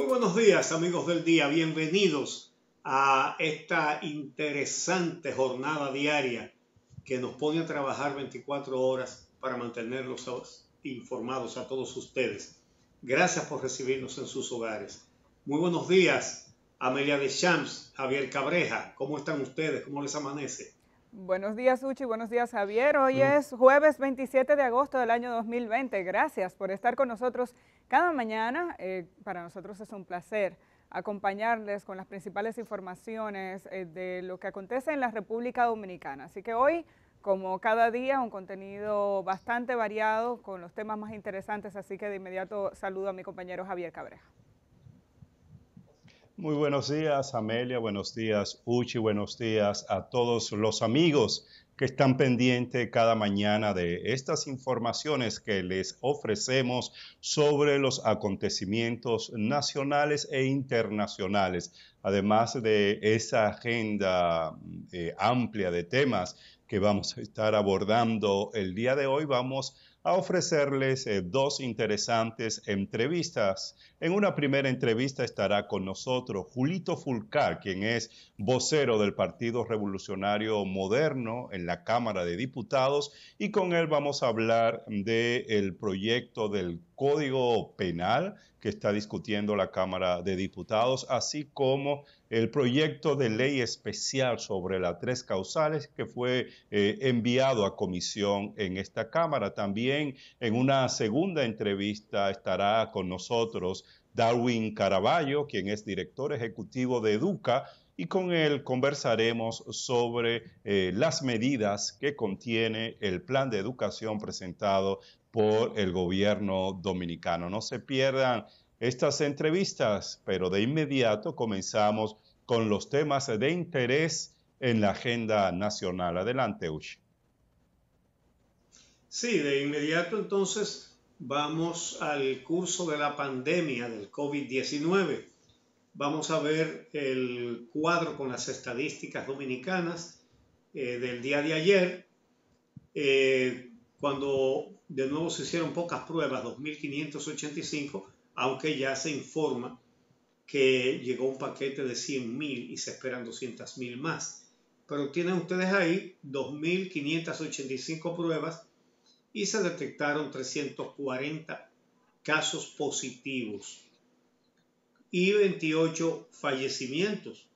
buenos días, amigos del día. Bienvenidos a esta interesante jornada diaria que nos pone a trabajar 24 horas para mantenerlos informados a todos ustedes. Gracias por recibirnos en sus hogares. Muy buenos días, Amelia Deschamps, Javier Cabreja. ¿Cómo están ustedes? ¿Cómo les amanece? Buenos días, Uchi. Buenos días, Javier. Hoy es jueves 27 de agosto del año 2020. Gracias por estar con nosotros cada mañana. Para nosotros es un placer acompañarles con las principales informaciones de lo que acontece en la República Dominicana. Así que hoy, como cada día, un contenido bastante variado con los temas más interesantes. Así que de inmediato saludo a mi compañero Javier Cabreja. Muy buenos días, Amelia, buenos días, Uchi, buenos días a todos los amigos que están pendientes cada mañana de estas informaciones que les ofrecemos sobre los acontecimientos nacionales e internacionales, además de esa agenda amplia de temas que vamos a estar abordando el día de hoy. Vamos a ofrecerles dos interesantes entrevistas. En una primera entrevista estará con nosotros Julito Fulcar, quien es vocero del Partido Revolucionario Moderno en la Cámara de Diputados, y con él vamos a hablar del proyecto del Código Penal que está discutiendo la Cámara de Diputados, así como el proyecto de ley especial sobre las tres causales que fue enviado a comisión en esta Cámara. También en una segunda entrevista estará con nosotros Darwin Caraballo, quien es director ejecutivo de Educa, y con él conversaremos sobre las medidas que contiene el plan de educación presentado por el gobierno dominicano. No se pierdan estas entrevistas, pero de inmediato comenzamos con los temas de interés en la agenda nacional. Adelante, Uchi. Sí, de inmediato entonces vamos al curso de la pandemia del COVID-19. Vamos a ver el cuadro con las estadísticas dominicanas del día de ayer, cuando de nuevo se hicieron pocas pruebas, 2.585, aunque ya se informa que llegó un paquete de 100.000 y se esperan 200.000 más. Pero tienen ustedes ahí 2.585 pruebas y se detectaron 340 casos positivos y 28 fallecimientos.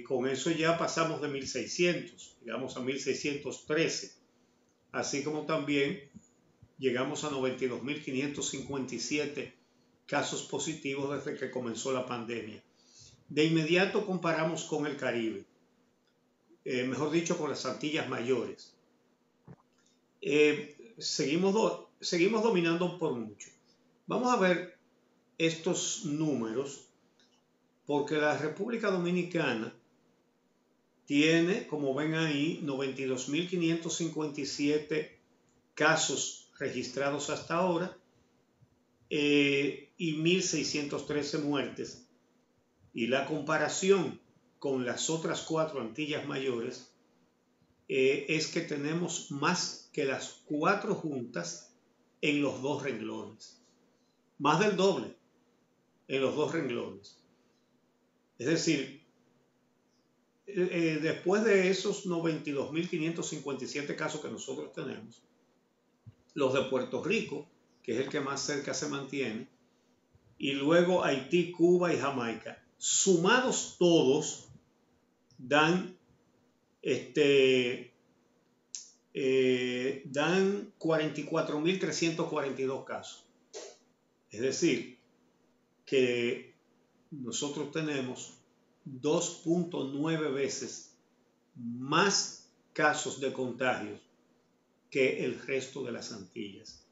Con eso ya pasamos de 1.600, llegamos a 1.613, así como también llegamos a 92.557 casos positivos desde que comenzó la pandemia. De inmediato comparamos con el Caribe, mejor dicho, con las Antillas Mayores. Seguimos dominando por mucho. Vamos a ver estos números porque la República Dominicana tiene, como ven ahí, 92.557 casos registrados hasta ahora y 1.613 muertes. Y la comparación con las otras 4 Antillas Mayores es que tenemos más que las 4 juntas en los 2 renglones. Más del doble en los 2 renglones. Es decir, después de esos 92.557 casos que nosotros tenemos, los de Puerto Rico, que es el que más cerca se mantiene, y luego Haití, Cuba y Jamaica, sumados todos, dan 44.342 casos. Es decir, que nosotros tenemos 2.9 veces más casos de contagios que el resto de las Antillas.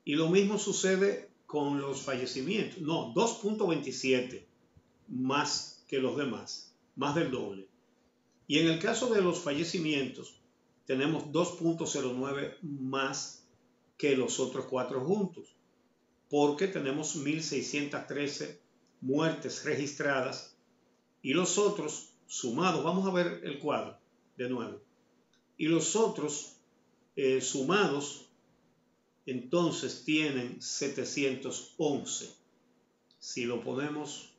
Y lo mismo sucede con los fallecimientos. No, 2.27 más que los demás, más del doble. Y en el caso de los fallecimientos, tenemos 2.09 más que los otros 4 juntos, porque tenemos 1.613 muertes registradas y los otros sumados, vamos a ver el cuadro de nuevo, y los otros sumados entonces tienen 711. Si lo ponemos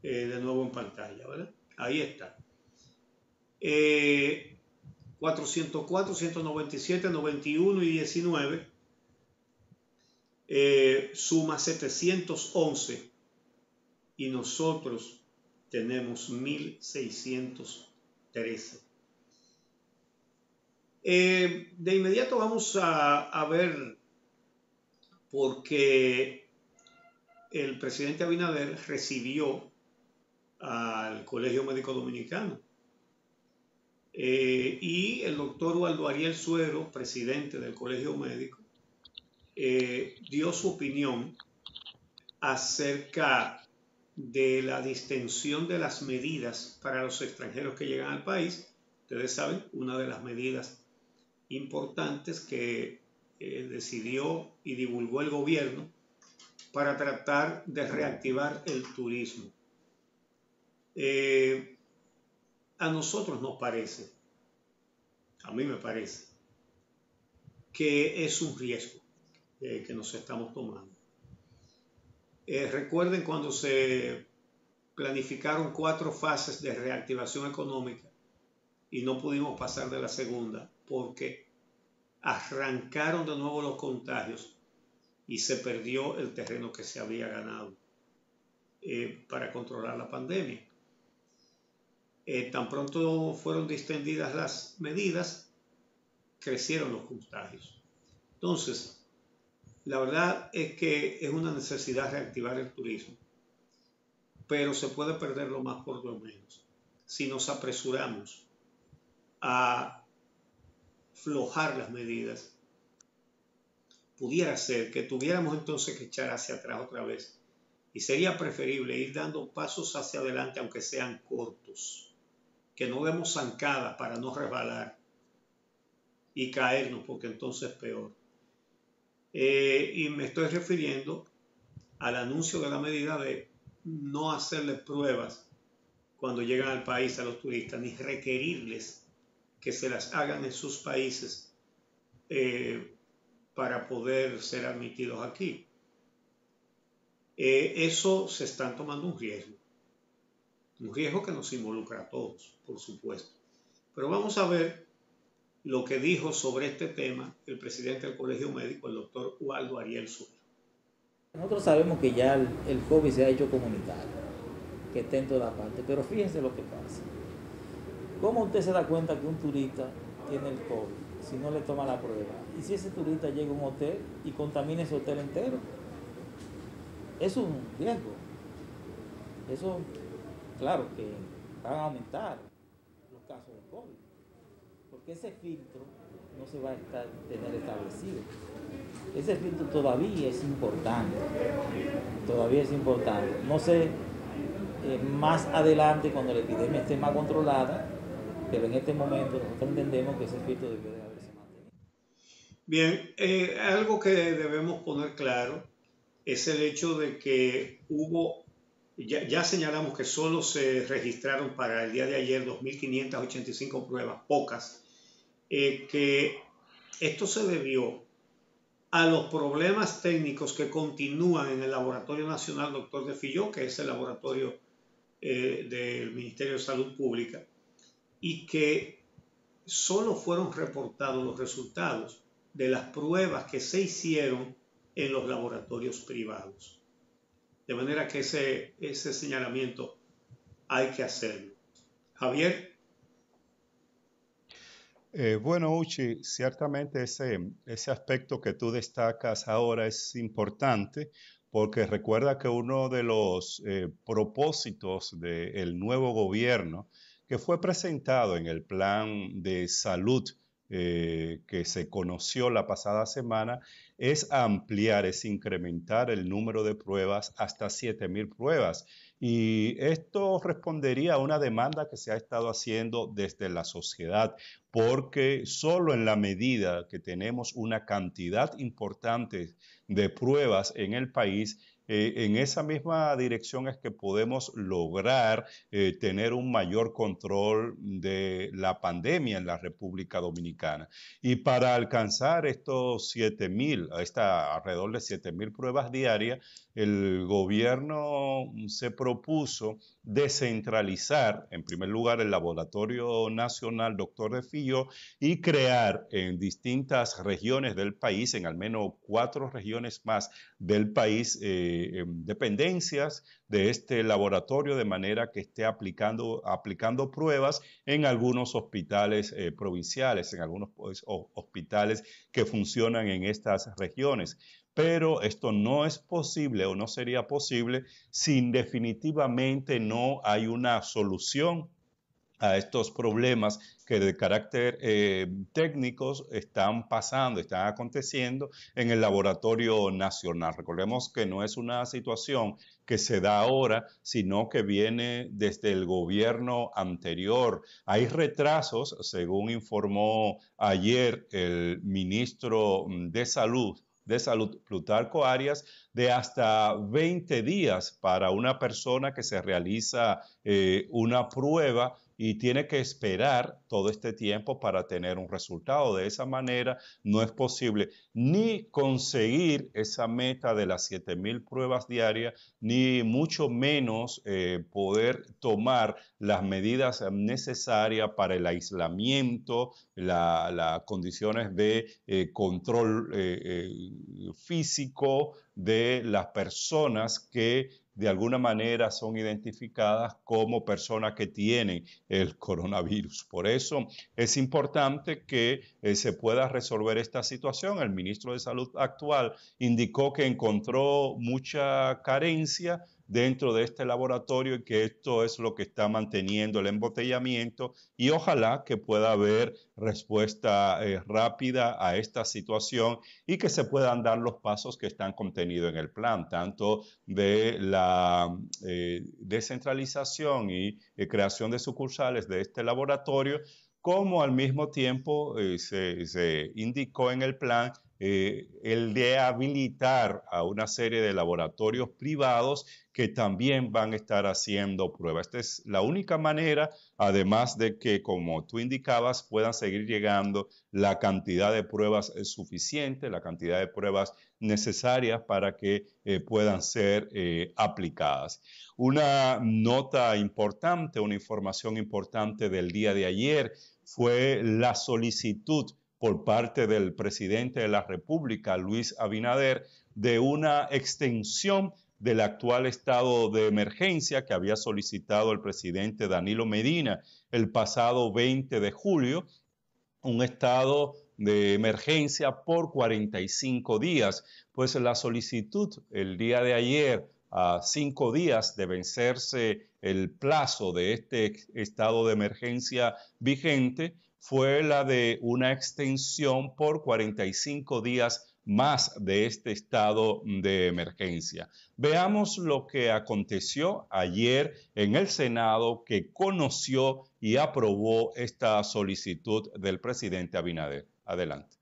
de nuevo en pantalla, ¿verdad? Ahí está. 404, 197, 91 y 19 suma 711 y nosotros tenemos 1613. De inmediato vamos a ver, porque el presidente Abinader recibió al Colegio Médico Dominicano y el doctor Waldo Ariel Suero, presidente del Colegio Médico, dio su opinión acerca de la distensión de las medidas para los extranjeros que llegan al país. Ustedes saben, una de las medidas importantes que decidió y divulgó el gobierno para tratar de reactivar el turismo. A nosotros nos parece, a mí me parece, que es un riesgo que nos estamos tomando. Recuerden cuando se planificaron 4 fases de reactivación económica y no pudimos pasar de la segunda porque arrancaron de nuevo los contagios y se perdió el terreno que se había ganado para controlar la pandemia. Tan pronto fueron distendidas las medidas, crecieron los contagios. Entonces, la verdad es que es una necesidad reactivar el turismo, pero se puede perder lo más por lo menos. Si nos apresuramos a aflojar las medidas, pudiera ser que tuviéramos entonces que echar hacia atrás otra vez. Y sería preferible ir dando pasos hacia adelante, aunque sean cortos, que no demos zancadas para no resbalar y caernos, porque entonces es peor. Y me estoy refiriendo al anuncio de la medida de no hacerles pruebas cuando llegan al país a los turistas, ni requerirles que se las hagan en sus países para poder ser admitidos aquí. Eso se están tomando un riesgo que nos involucra a todos, por supuesto. Pero vamos a ver lo que dijo sobre este tema el presidente del Colegio Médico, el doctor Waldo Ariel Suero. Nosotros sabemos que ya el COVID se ha hecho comunitario, que está en toda parte, pero fíjense lo que pasa. ¿Cómo usted se da cuenta que un turista tiene el COVID si no le toma la prueba? Y si ese turista llega a un hotel y contamina ese hotel entero, es un riesgo. Eso, claro que van a aumentar los casos de COVID, porque ese filtro no se va a tener establecido. Ese filtro todavía es importante, No sé, más adelante cuando la epidemia esté más controlada, pero en este momento nosotros entendemos que ese filtro debió de haberse mantenido. Bien, algo que debemos poner claro es el hecho de que ya señalamos que solo se registraron para el día de ayer 2.585 pruebas, pocas, que esto se debió a los problemas técnicos que continúan en el Laboratorio Nacional Dr. de Filló, que es el laboratorio del Ministerio de Salud Pública, y que solo fueron reportados los resultados de las pruebas que se hicieron en los laboratorios privados. De manera que ese señalamiento hay que hacerlo. Javier. Bueno, Uchi, ciertamente ese aspecto que tú destacas ahora es importante porque recuerda que uno de los propósitos del nuevo gobierno que fue presentado en el plan de salud que se conoció la pasada semana es ampliar, es incrementar el número de pruebas hasta 7,000 pruebas. Y esto respondería a una demanda que se ha estado haciendo desde la sociedad, porque solo en la medida que tenemos una cantidad importante de pruebas en el país, en esa misma dirección es que podemos lograr tener un mayor control de la pandemia en la República Dominicana. Y para alcanzar estos 7,000, alrededor de 7,000 pruebas diarias, el gobierno se propuso descentralizar, en primer lugar, el Laboratorio Nacional Dr. de Filló y crear en distintas regiones del país, en al menos 4 regiones más del país, dependencias de este laboratorio, de manera que esté aplicando pruebas en algunos hospitales provinciales, en algunos hospitales que funcionan en estas regiones. Pero esto no es posible o no sería posible si definitivamente no hay una solución a estos problemas que de carácter técnicos están aconteciendo en el laboratorio nacional. Recordemos que no es una situación que se da ahora, sino que viene desde el gobierno anterior. Hay retrasos, según informó ayer el ministro de Salud, Plutarco Arias, de hasta 20 días para una persona que se realiza una prueba y tiene que esperar todo este tiempo para tener un resultado. De esa manera no es posible ni conseguir esa meta de las 7,000 pruebas diarias, ni mucho menos poder tomar las medidas necesarias para el aislamiento, las condiciones de control físico de las personas que de alguna manera son identificadas como personas que tienen el coronavirus. Por eso es importante que se pueda resolver esta situación. El ministro de Salud actual indicó que encontró mucha carencia dentro de este laboratorio y que esto es lo que está manteniendo el embotellamiento, y ojalá que pueda haber respuesta rápida a esta situación y que se puedan dar los pasos que están contenidos en el plan, tanto de la descentralización y creación de sucursales de este laboratorio, como al mismo tiempo se indicó en el plan el de habilitar a una serie de laboratorios privados que también van a estar haciendo pruebas. Esta es la única manera, además de que, como tú indicabas, puedan seguir llegando la cantidad de pruebas suficiente, la cantidad de pruebas necesarias para que puedan ser aplicadas. Una nota importante, una información importante del día de ayer fue la solicitud por parte del presidente de la República, Luis Abinader, de una extensión del actual estado de emergencia que había solicitado el presidente Danilo Medina el pasado 20 de julio, un estado de emergencia por 45 días. Pues la solicitud el día de ayer, a 5 días de vencerse el plazo de este estado de emergencia vigente, fue la de una extensión por 45 días más de este estado de emergencia. Veamos lo que aconteció ayer en el Senado, que conoció y aprobó esta solicitud del presidente Abinader. Adelante.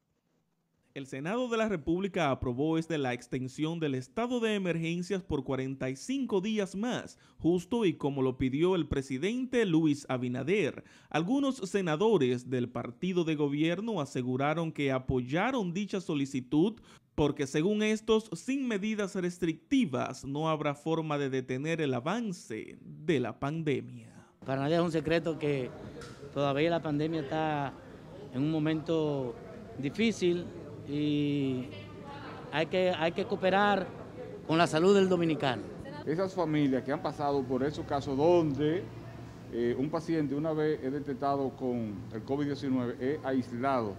El Senado de la República aprobó la extensión del estado de emergencias por 45 días más, justo y como lo pidió el presidente Luis Abinader. Algunos senadores del partido de gobierno aseguraron que apoyaron dicha solicitud porque, según estos, sin medidas restrictivas no habrá forma de detener el avance de la pandemia. Para nadie es un secreto que todavía la pandemia está en un momento difícil y hay que cooperar con la salud del dominicano. Esas familias que han pasado por esos casos donde un paciente una vez es detectado con el COVID-19 es aislado,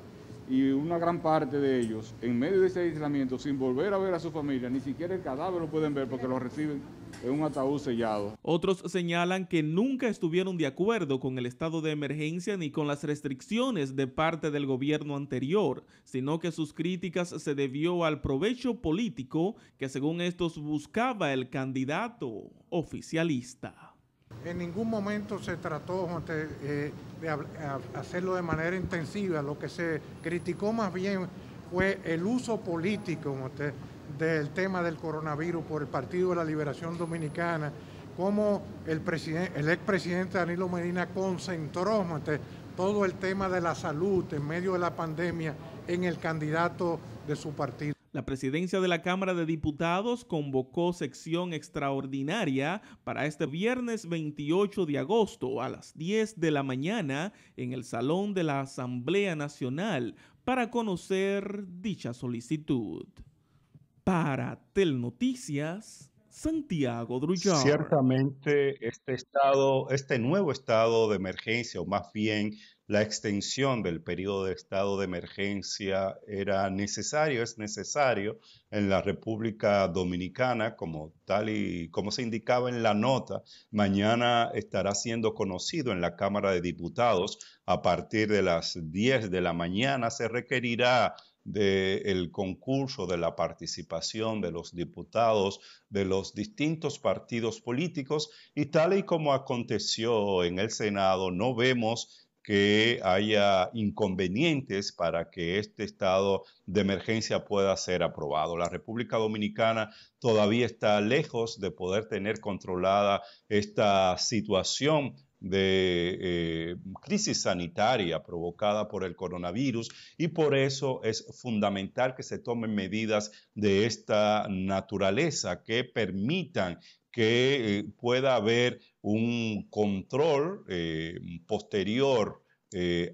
y una gran parte de ellos, en medio de ese aislamiento, sin volver a ver a su familia, ni siquiera el cadáver lo pueden ver porque lo reciben en un ataúd sellado. Otros señalan que nunca estuvieron de acuerdo con el estado de emergencia ni con las restricciones de parte del gobierno anterior, sino que sus críticas se debió al provecho político que, según estos, buscaba el candidato oficialista. En ningún momento se trató de hacerlo de manera intensiva. Lo que se criticó más bien fue el uso político del tema del coronavirus por el Partido de la Liberación Dominicana, cómo el expresidente Danilo Medina concentró todo el tema de la salud en medio de la pandemia en el candidato de su partido. La presidencia de la Cámara de Diputados convocó sección extraordinaria para este viernes 28 de agosto a las 10 de la mañana en el Salón de la Asamblea Nacional para conocer dicha solicitud. Para Telnoticias, Santiago Drullar. Ciertamente este nuevo estado de emergencia, o más bien la extensión del periodo de estado de emergencia es necesario en la República Dominicana, como tal y como se indicaba en la nota. Mañana estará siendo conocido en la Cámara de Diputados. A partir de las 10 de la mañana se requerirá del concurso, de la participación de los diputados de los distintos partidos políticos, y tal y como aconteció en el Senado, no vemos que haya inconvenientes para que este estado de emergencia pueda ser aprobado. La República Dominicana todavía está lejos de poder tener controlada esta situación de crisis sanitaria provocada por el coronavirus, y por eso es fundamental que se tomen medidas de esta naturaleza que permitan que pueda haber un control posterior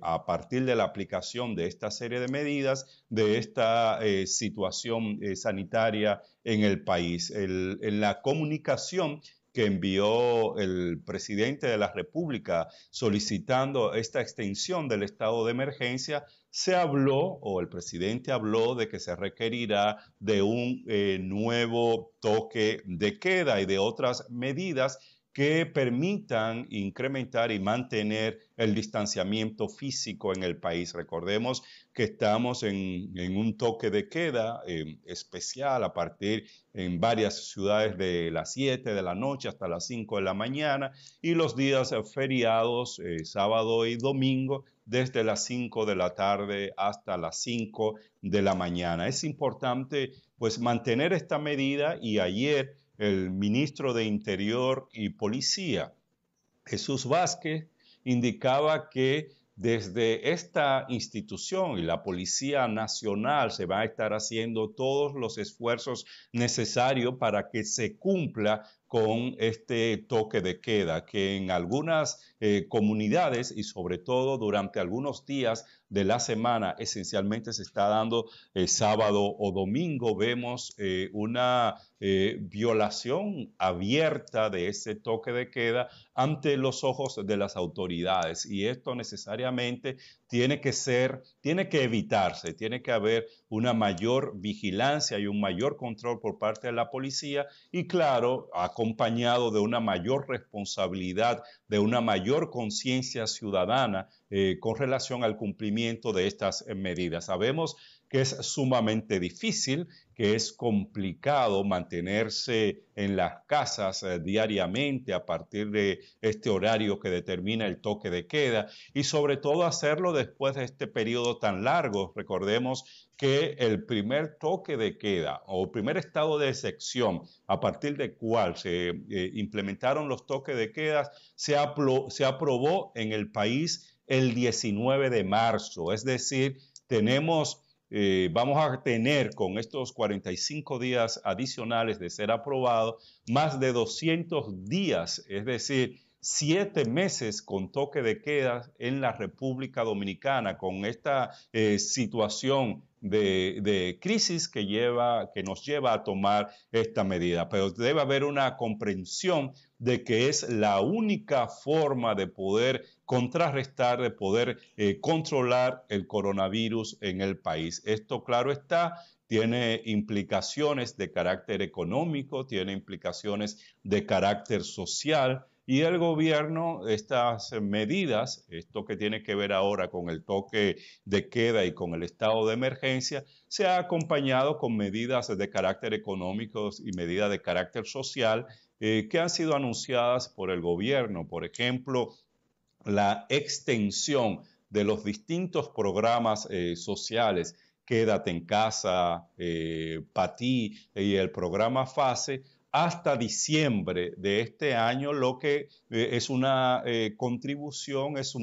a partir de la aplicación de esta serie de medidas, de esta situación sanitaria en el país. En la comunicación que envió el presidente de la República solicitando esta extensión del estado de emergencia, se habló, o el presidente habló, de que se requerirá de un nuevo toque de queda y de otras medidas que permitan incrementar y mantener el distanciamiento físico en el país. Recordemos que estamos en un toque de queda especial a partir en varias ciudades de las 7 de la noche hasta las 5 de la mañana, y los días feriados, sábado y domingo, desde las 5 de la tarde hasta las 5 de la mañana. Es importante pues mantener esta medida, y ayer el ministro de Interior y Policía, Jesús Vázquez, indicaba que desde esta institución y la Policía Nacional se va a estar haciendo todos los esfuerzos necesarios para que se cumpla con este toque de queda, que en algunas comunidades y sobre todo durante algunos días de la semana, esencialmente se está dando sábado o domingo, vemos una violación abierta de ese toque de queda ante los ojos de las autoridades, y esto necesariamente tiene que evitarse, tiene que haber una mayor vigilancia y un mayor control por parte de la policía, y claro, acompañado de una mayor responsabilidad, de una mayor conciencia ciudadana con relación al cumplimiento de estas medidas. Sabemos que es sumamente difícil, que es complicado mantenerse en las casas diariamente a partir de este horario que determina el toque de queda, y sobre todo hacerlo después de este periodo tan largo. Recordemos que el primer toque de queda o el primer estado de excepción a partir del cual se implementaron los toques de queda se aprobó en el país el 19 de marzo, es decir, vamos a tener con estos 45 días adicionales de ser aprobado más de 200 días, es decir, 7 meses con toque de queda en la República Dominicana, con esta situación de crisis que nos lleva a tomar esta medida. Pero debe haber una comprensión de que es la única forma de poder contrarrestar, de poder controlar el coronavirus en el país. Esto, claro está, tiene implicaciones de carácter económico, tiene implicaciones de carácter social, y el gobierno, estas medidas, esto que tiene que ver ahora con el toque de queda y con el estado de emergencia, se ha acompañado con medidas de carácter económico y medidas de carácter social que han sido anunciadas por el gobierno. Por ejemplo, la extensión de los distintos programas sociales Quédate en casa, PATI y el programa FASE, hasta diciembre de este año, lo que es una contribución, es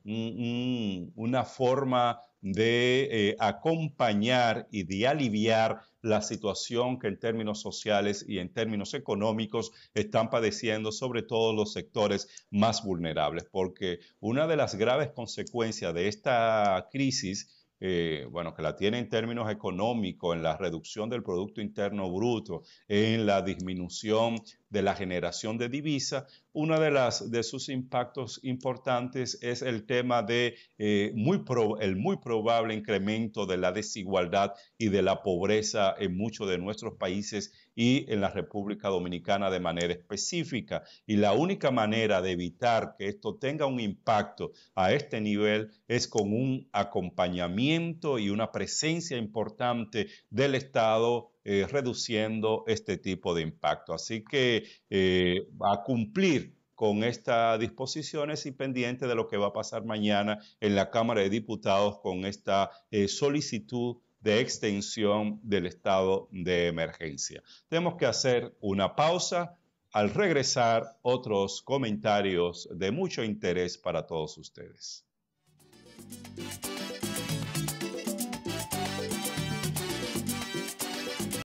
una forma de acompañar y de aliviar la situación que en términos sociales y en términos económicos están padeciendo sobre todo los sectores más vulnerables, porque una de las graves consecuencias de esta crisis, que la tiene en términos económicos, en la reducción del Producto Interno Bruto, en la disminución de la generación de divisa, uno de sus impactos importantes es el tema de el muy probable incremento de la desigualdad y de la pobreza en muchos de nuestros países y en la República Dominicana de manera específica. Y la única manera de evitar que esto tenga un impacto a este nivel es con un acompañamiento y una presencia importante del Estado reduciendo este tipo de impacto. Así que a cumplir con estas disposiciones y pendiente de lo que va a pasar mañana en la Cámara de Diputados con esta solicitud de extensión del estado de emergencia. Tenemos que hacer una pausa. Al regresar, otros comentarios de mucho interés para todos ustedes.